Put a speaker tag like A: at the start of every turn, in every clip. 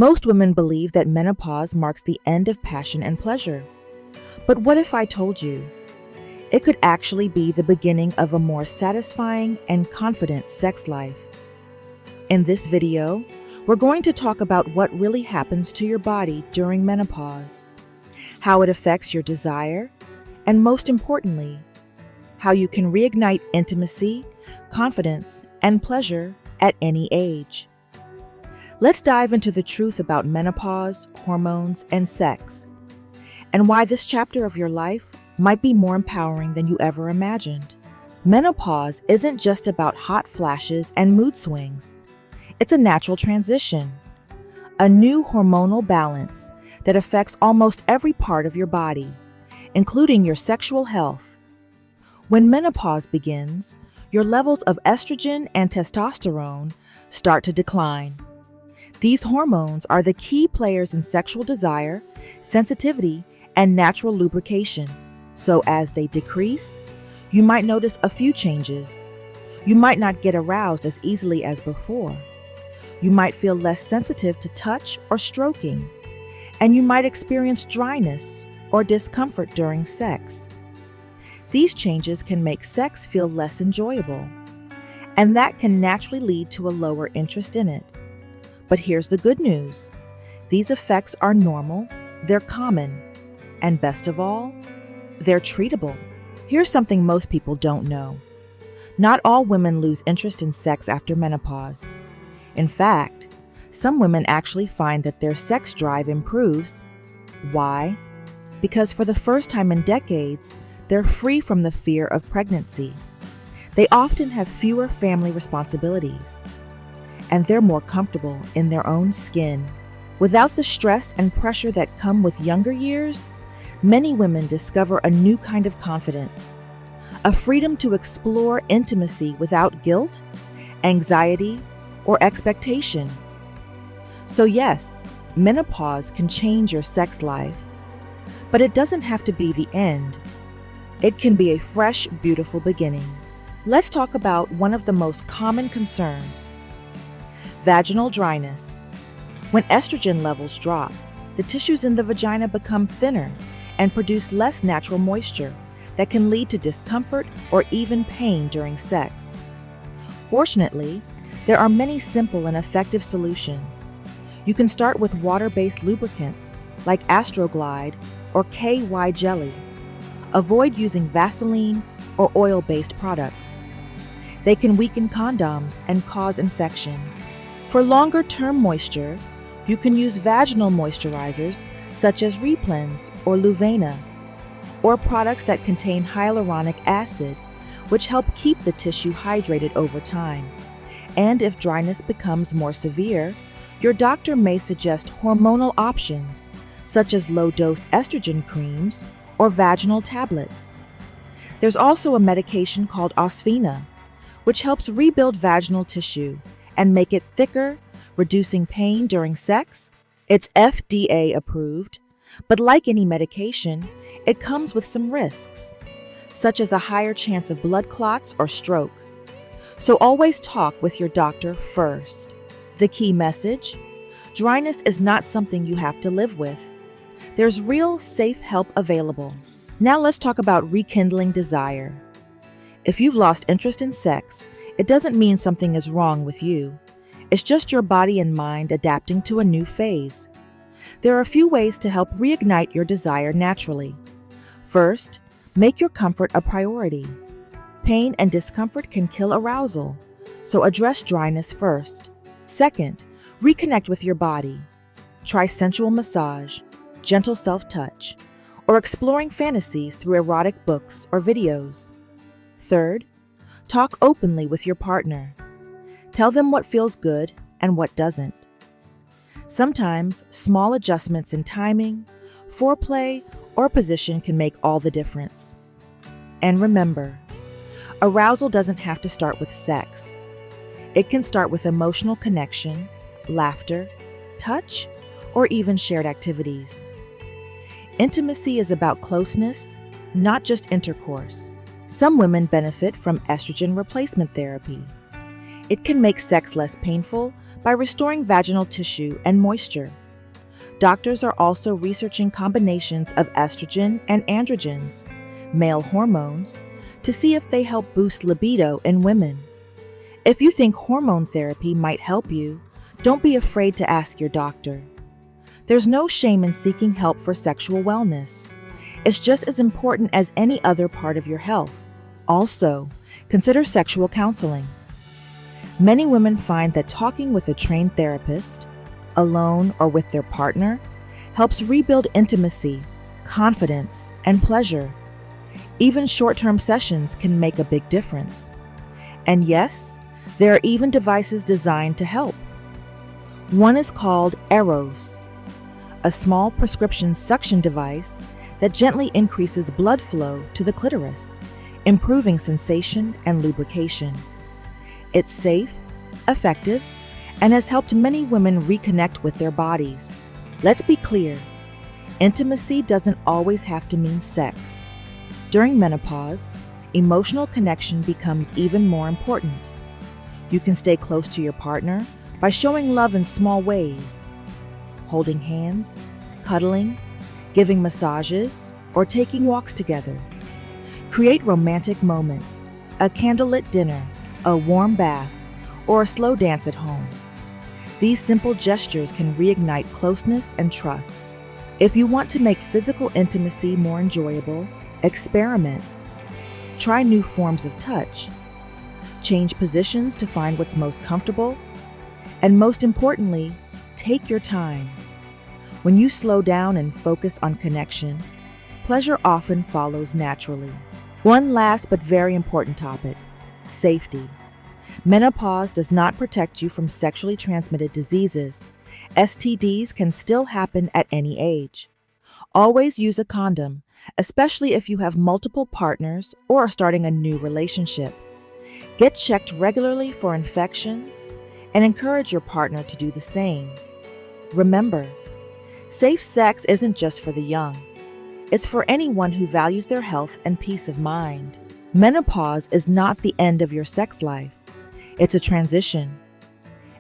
A: Most women believe that menopause marks the end of passion and pleasure. But what if I told you it could actually be the beginning of a more satisfying and confident sex life? In this video, we're going to talk about what really happens to your body during menopause, how it affects your desire, and most importantly, how you can reignite intimacy, confidence, and pleasure at any age. Let's dive into the truth about menopause, hormones, and sex, and why this chapter of your life might be more empowering than you ever imagined. Menopause isn't just about hot flashes and mood swings. It's a natural transition, a new hormonal balance that affects almost every part of your body, including your sexual health. When menopause begins, your levels of estrogen and testosterone start to decline. These hormones are the key players in sexual desire, sensitivity, and natural lubrication. So as they decrease, you might notice a few changes. You might not get aroused as easily as before. You might feel less sensitive to touch or stroking, and you might experience dryness or discomfort during sex. These changes can make sex feel less enjoyable, and that can naturally lead to a lower interest in it. But here's the good news. These effects are normal, they're common, and best of all, they're treatable. Here's something most people don't know. Not all women lose interest in sex after menopause. In fact, some women actually find that their sex drive improves. Why? Because for the first time in decades, they're free from the fear of pregnancy. They often have fewer family responsibilities, and they're more comfortable in their own skin. Without the stress and pressure that come with younger years, many women discover a new kind of confidence, a freedom to explore intimacy without guilt, anxiety, or expectation. So yes, menopause can change your sex life, but it doesn't have to be the end. It can be a fresh, beautiful beginning. Let's talk about one of the most common concerns: vaginal dryness. When estrogen levels drop, the tissues in the vagina become thinner and produce less natural moisture that can lead to discomfort or even pain during sex. Fortunately, there are many simple and effective solutions. You can start with water-based lubricants like Astroglide or KY jelly. Avoid using Vaseline or oil-based products. They can weaken condoms and cause infections. For longer-term moisture, you can use vaginal moisturizers such as Replens or Luvena, or products that contain hyaluronic acid, which help keep the tissue hydrated over time. And if dryness becomes more severe, your doctor may suggest hormonal options, such as low-dose estrogen creams or vaginal tablets. There's also a medication called Osphena, which helps rebuild vaginal tissue and make it thicker, reducing pain during sex. It's FDA approved, but like any medication, it comes with some risks, such as a higher chance of blood clots or stroke. So always talk with your doctor first. The key message: dryness is not something you have to live with. There's real, safe help available. Now let's talk about rekindling desire. If you've lost interest in sex, it doesn't mean something is wrong with you. It's just your body and mind adapting to a new phase. There are a few ways to help reignite your desire naturally. First, make your comfort a priority. Pain and discomfort can kill arousal, so address dryness first. Second, reconnect with your body. Try sensual massage, gentle self-touch, or exploring fantasies through erotic books or videos. Third, talk openly with your partner. Tell them what feels good and what doesn't. Sometimes, small adjustments in timing, foreplay, or position can make all the difference. And remember, arousal doesn't have to start with sex. It can start with emotional connection, laughter, touch, or even shared activities. Intimacy is about closeness, not just intercourse. Some women benefit from estrogen replacement therapy. It can make sex less painful, by restoring vaginal tissue and moisture. Doctors are also researching combinations of estrogen and androgens, male hormones, to see if they help boost libido in women. If you think hormone therapy might help you, don't be afraid to ask your doctor. There's no shame in seeking help for sexual wellness. It's just as important as any other part of your health. Also, consider sexual counseling. Many women find that talking with a trained therapist, alone or with their partner, helps rebuild intimacy, confidence, and pleasure. Even short-term sessions can make a big difference. And yes, there are even devices designed to help. One is called arousal, a small prescription suction device that gently increases blood flow to the clitoris, improving sensation and lubrication. It's safe, effective, and has helped many women reconnect with their bodies. Let's be clear, intimacy doesn't always have to mean sex. During menopause, emotional connection becomes even more important. You can stay close to your partner by showing love in small ways, holding hands, cuddling, giving massages, or taking walks together. Create romantic moments, a candlelit dinner, a warm bath, or a slow dance at home. These simple gestures can reignite closeness and trust. If you want to make physical intimacy more enjoyable, experiment. Try new forms of touch. Change positions to find what's most comfortable. And most importantly, take your time. When you slow down and focus on connection, pleasure often follows naturally. One last but very important topic: safety. Menopause does not protect you from sexually transmitted diseases. STDs can still happen at any age. Always use a condom, especially if you have multiple partners or are starting a new relationship. Get checked regularly for infections and encourage your partner to do the same. Remember, safe sex isn't just for the young. It's for anyone who values their health and peace of mind. Menopause is not the end of your sex life. It's a transition.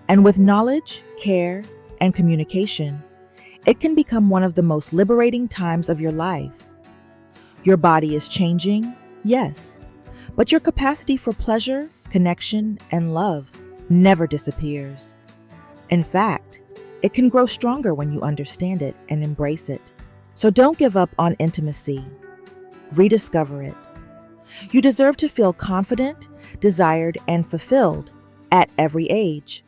A: And with knowledge, care, and communication, it can become one of the most liberating times of your life. Your body is changing, yes, but your capacity for pleasure, connection, and love never disappears. In fact, it can grow stronger when you understand it and embrace it. So don't give up on intimacy. Rediscover it. You deserve to feel confident, desired, and fulfilled at every age.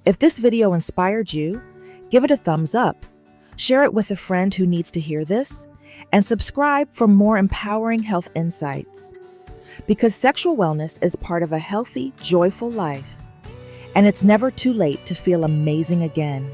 A: If this video inspired you, give it a thumbs up, share it with a friend who needs to hear this, and subscribe for more empowering health insights. Because sexual wellness is part of a healthy, joyful life, and it's never too late to feel amazing again.